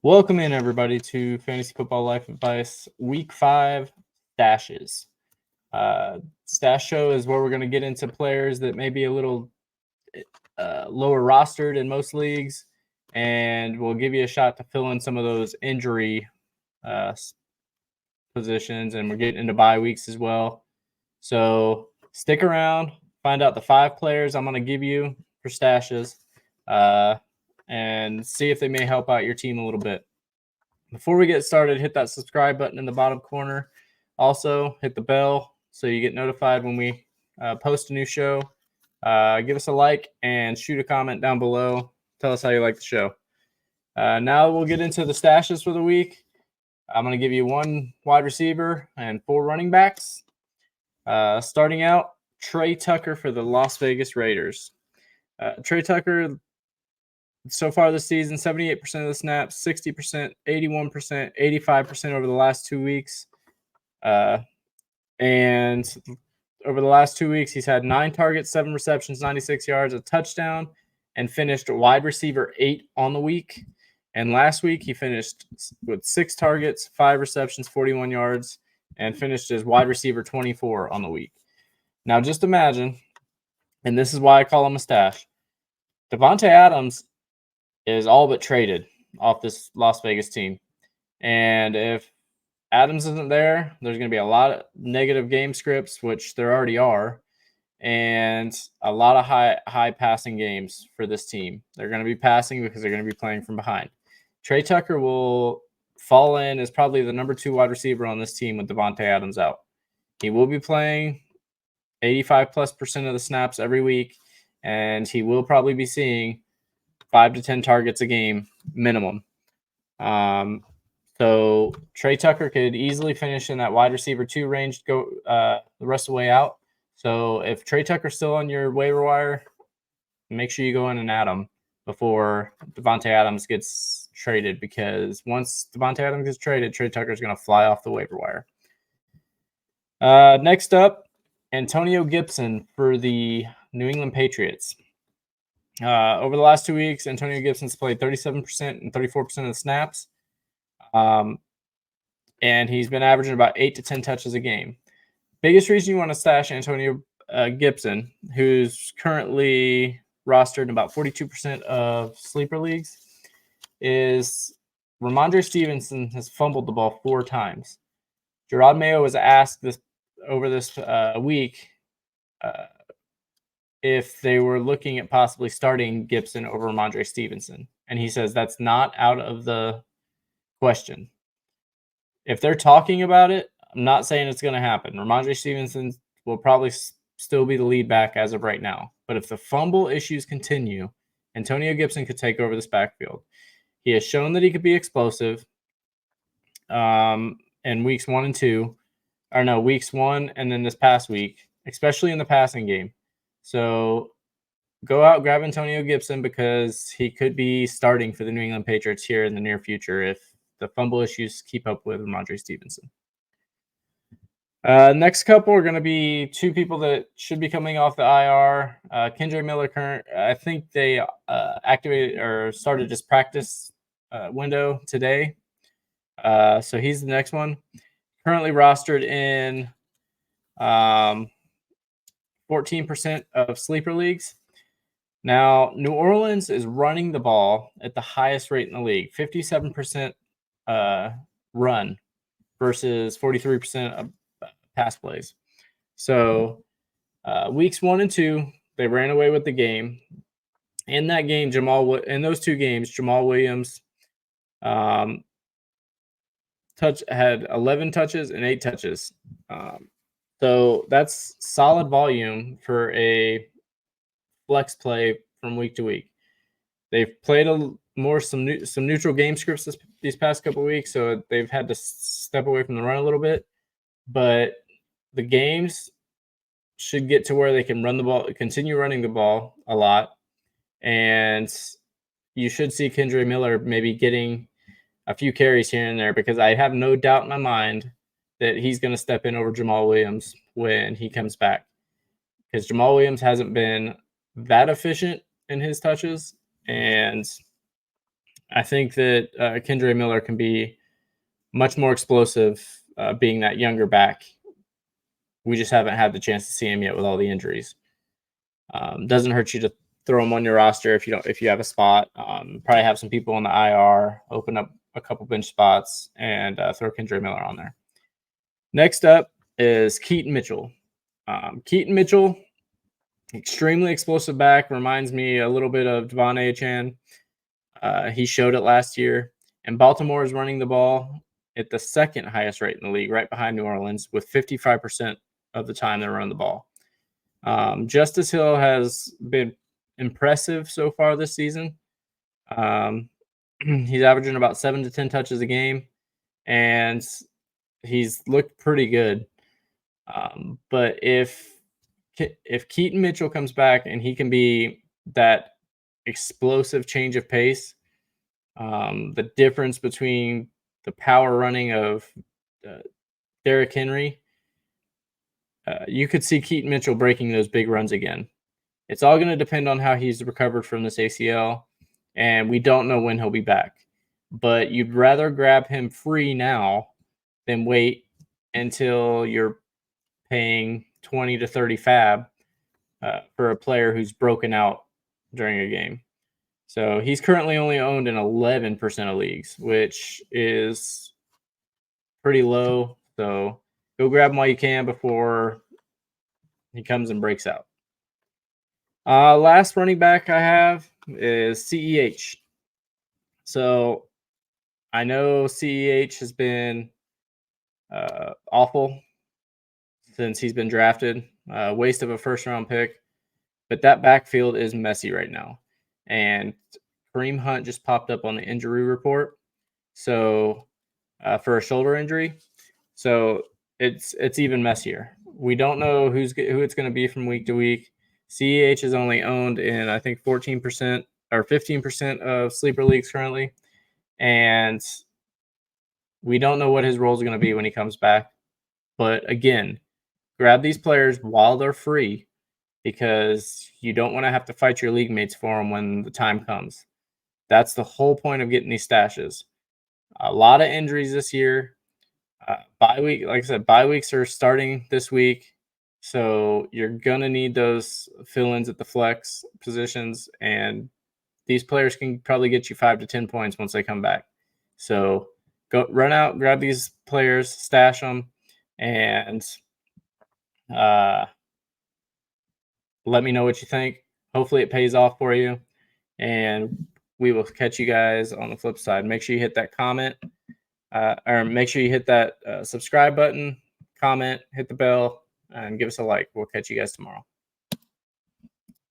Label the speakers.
Speaker 1: Welcome in, everybody, to Fantasy Football Life Advice Week 5 Stashes. Stash Show is where we're going to get into players that may be a little lower rostered in most leagues, and we'll give you a shot to fill in some of those injury positions, and we're getting into bye weeks as well. So stick around, find out the 5 players I'm going to give you for stashes, and see if they may help out your team a little bit. Before we get started, hit that subscribe button in the bottom corner. Also, hit the bell so you get notified when we post a new show. Give us a like and shoot a comment down below. Tell us how you like the show. Now we'll get into the stashes for the week. I'm going to give you 1 wide receiver and 4 running backs. Starting out, Trey Tucker for the Las Vegas Raiders. Trey Tucker, so far this season, 78% of the snaps, 60%, 81%, 85% over the last 2 weeks. And over the last 2 weeks, he's had 9 targets, 7 receptions, 96 yards, a touchdown, and finished wide receiver 8 on the week. And last week, he finished with 6 targets, 5 receptions, 41 yards, and finished as wide receiver 24 on the week. Now, just imagine, and this is why I call him a stash, Davante Adams is all but traded off this Las Vegas team. And if Adams isn't there, there's going to be a lot of negative game scripts, which there already are, and a lot of high passing games for this team. They're going to be passing because they're going to be playing from behind. Trey Tucker will fall in as probably the number 2 wide receiver on this team with Davante Adams out. He will be playing 85+% of the snaps every week, and he will probably be seeing 5 to 10 targets a game minimum. So Trey Tucker could easily finish in that wide receiver 2 range, go the rest of the way out. So if Trey Tucker's still on your waiver wire, make sure you go in and add him before Davante Adams gets traded, because once Davante Adams gets traded, Trey Tucker's going to fly off the waiver wire. Next up, Antonio Gibson for the New England Patriots. Over the last 2 weeks, Antonio Gibson's played 37% and 34% of the snaps. And he's been averaging about 8 to 10 touches a game. Biggest reason you want to stash Antonio Gibson, who's currently rostered in about 42% of sleeper leagues, is Ramondre Stevenson has fumbled the ball 4 times. Gerard Mayo was asked over this week if they were looking at possibly starting Gibson over Ramondre Stevenson. And he says that's not out of the question. If they're talking about it, I'm not saying it's going to happen. Ramondre Stevenson will probably still be the lead back as of right now. But if the fumble issues continue, Antonio Gibson could take over this backfield. He has shown that he could be explosive in weeks 1 and 2. Or no, weeks 1 and then this past week, especially in the passing game. So go out, grab Antonio Gibson, because he could be starting for the New England Patriots here in the near future if the fumble issues keep up with Ramondre Stevenson. Next couple are going to be 2 people that should be coming off the IR. Kendre Miller, I think they activated or started his practice window today. So he's the next one. Currently rostered in 14% of sleeper leagues. Now, New Orleans is running the ball at the highest rate in the league, 57% run versus 43% of pass plays. So weeks 1 and 2, they ran away with the game. In that game, in those 2 games, Jamal Williams had 11 touches and 8 touches. So that's solid volume for a flex play from week to week. They've played some neutral game scripts these past couple of weeks, so they've had to step away from the run a little bit. But the games should get to where they can run the ball, continue running the ball a lot, and you should see Kendre Miller maybe getting a few carries here and there, because I have no doubt in my mind that he's going to step in over Jamal Williams when he comes back, because Jamal Williams hasn't been that efficient in his touches, and I think that Kendre Miller can be much more explosive, being that younger back. We just haven't had the chance to see him yet with all the injuries. Doesn't hurt you to throw him on your roster if you have a spot. Probably have some people on the IR, open up a couple bench spots, and throw Kendre Miller on there. Next up is Keaton Mitchell. Keaton Mitchell, extremely explosive back, reminds me a little bit of Devon Achane. He showed it last year, and Baltimore is running the ball at the second highest rate in the league, right behind New Orleans, with 55% of the time they run the ball. Justice Hill has been impressive so far this season. He's averaging about 7 to 10 touches a game, and he's looked pretty good. But if Keaton Mitchell comes back and he can be that explosive change of pace, the difference between the power running of Derrick Henry, you could see Keaton Mitchell breaking those big runs again. It's all going to depend on how he's recovered from this ACL, and we don't know when he'll be back. But you'd rather grab him free now than wait until you're paying 20 to 30 fab for a player who's broken out during a game. So he's currently only owned in 11% of leagues, which is pretty low. So go grab him while you can before he comes and breaks out. Last running back I have is CEH. So I know CEH has been awful since he's been drafted. Waste of a first-round pick. But that backfield is messy right now. And Kareem Hunt just popped up on the injury report. So for a shoulder injury. So it's even messier. We don't know who it's going to be from week to week. CEH is only owned in, I think, 14% or 15% of sleeper leagues currently. And we don't know what his role is going to be when he comes back. But again, grab these players while they're free, because you don't want to have to fight your league mates for them when the time comes. That's the whole point of getting these stashes. A lot of injuries this year. Bye week, like I said, bye weeks are starting this week. So you're going to need those fill-ins at the flex positions. And these players can probably get you 5 to 10 points once they come back. So go run out, grab these players, stash them, and let me know what you think. Hopefully it pays off for you, and we will catch you guys on the flip side. Make sure you hit that comment, or make sure you hit that subscribe button, comment, hit the bell, and give us a like. We'll catch you guys tomorrow.